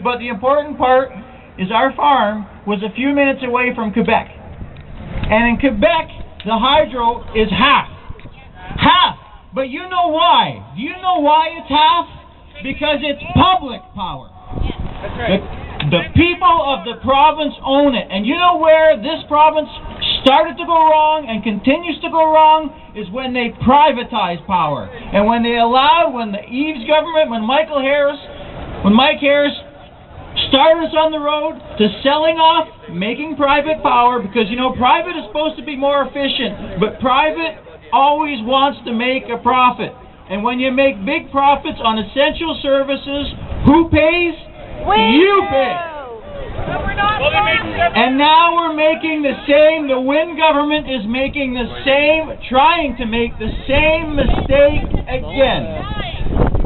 but the important part is our farm was a few minutes away from Quebec. And in Quebec, the hydro is half. Half! But you know why? Do you know why it's half? Because it's public power. That's right. The people of the province own it. And you know where this province started to go wrong and continues to go wrong is when they privatize power. And when they allowed, when the Eves government, when Mike Harris started us on the road to selling off, making private power, because you know, private is supposed to be more efficient, but private always wants to make a profit. And when you make big profits on essential services, who pays? You pay. And now we're making the same, the Wynne government is making the same, trying to make the same mistake again.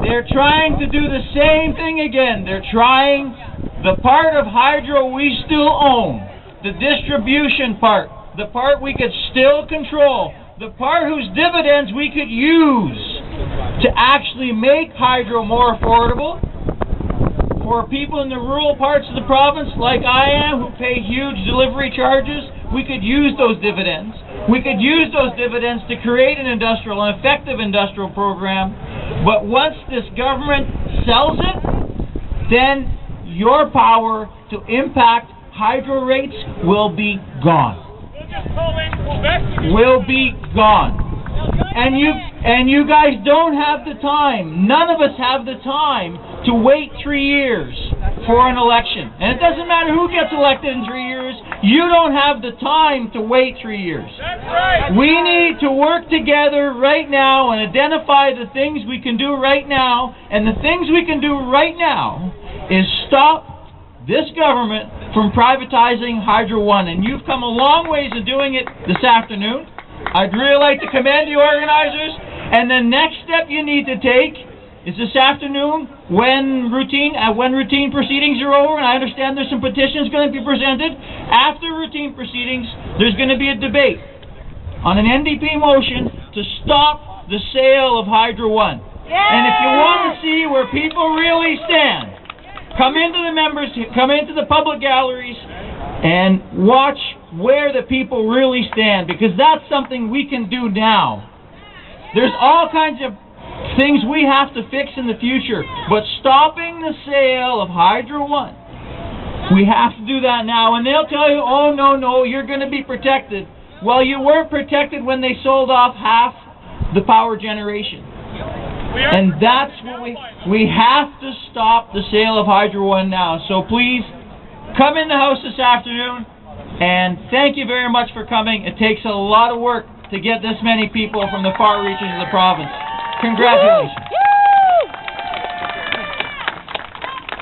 They're trying to do the same thing again. They're trying, the part of hydro we still own, the distribution part, the part we could still control, the part whose dividends we could use to actually make hydro more affordable for people in the rural parts of the province like I am who pay huge delivery charges. We could use those dividends. We could use those dividends to create an effective industrial program. But once this government sells it, then your power to impact hydro rates will be gone. Will be gone. And you guys don't have the time. None of us have the time to wait 3 years for an election. And it doesn't matter who gets elected in 3 years. You don't have the time to wait 3 years. That's right. We need to work together right now and identify the things we can do right now. And the things we can do right now is stop this government from privatizing Hydro One. And you've come a long ways in doing it this afternoon. I'd really like to commend the organizers. And the next step you need to take is this afternoon when routine proceedings are over, and I understand there's some petitions going to be presented. After routine proceedings, there's going to be a debate on an NDP motion to stop the sale of Hydro One. And if you want to see where people really stand, come into the public galleries and watch where the people really stand, because that's something we can do now. There's all kinds of things we have to fix in the future, but stopping the sale of Hydro One, we have to do that now. And they'll tell you, oh no, you're going to be protected. Well, you weren't protected when they sold off half the power generation. And that's what we have to stop the sale of Hydro One now. So please, come in the House this afternoon, and thank you very much for coming. It takes a lot of work to get this many people from the far reaches of the province. Congratulations.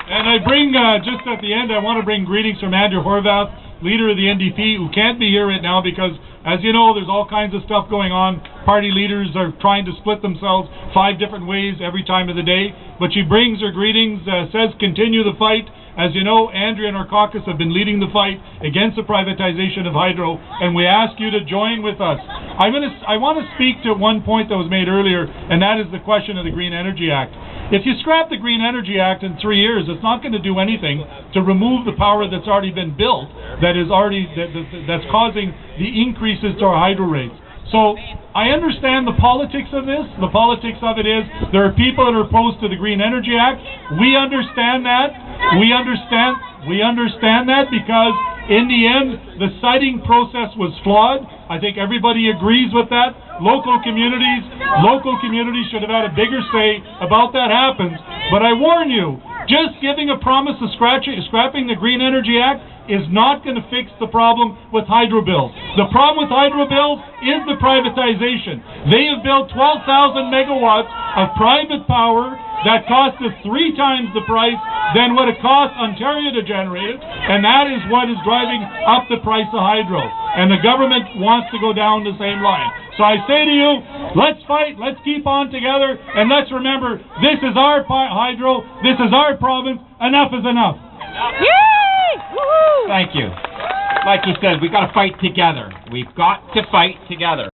And I bring, just at the end, I want to bring greetings from Andrew Horvath, leader of the NDP, who can't be here right now because, as you know, there's all kinds of stuff going on. Party leaders are trying to split themselves 5 different ways every time of the day. But she brings her greetings, says continue the fight. As you know, Andrea and our caucus have been leading the fight against the privatization of hydro, and we ask you to join with us. I want to speak to one point that was made earlier, and that is the question of the Green Energy Act. If you scrap the Green Energy Act in 3 years, it's not going to do anything to remove the power that's already been built, that's causing the increases to our hydro rates. So I understand the politics of this. The politics of it is there are people that are opposed to the Green Energy Act. We understand that. We understand that because in the end, the siting process was flawed. I think everybody agrees with that. Local communities should have had a bigger say about that happens. But I warn you, just giving a promise of scrapping the Green Energy Act is not going to fix the problem with hydro bills. The problem with hydro bills is the privatization. They have built 12,000 megawatts of private power that cost us 3 times the price than what it cost Ontario to generate it, and that is what is driving up the price of hydro. And the government wants to go down the same line. So I say to you, let's fight, let's keep on together, and let's remember, this is our hydro, this is our province, enough is enough. Thank you. Like you said, we've got to fight together. We've got to fight together.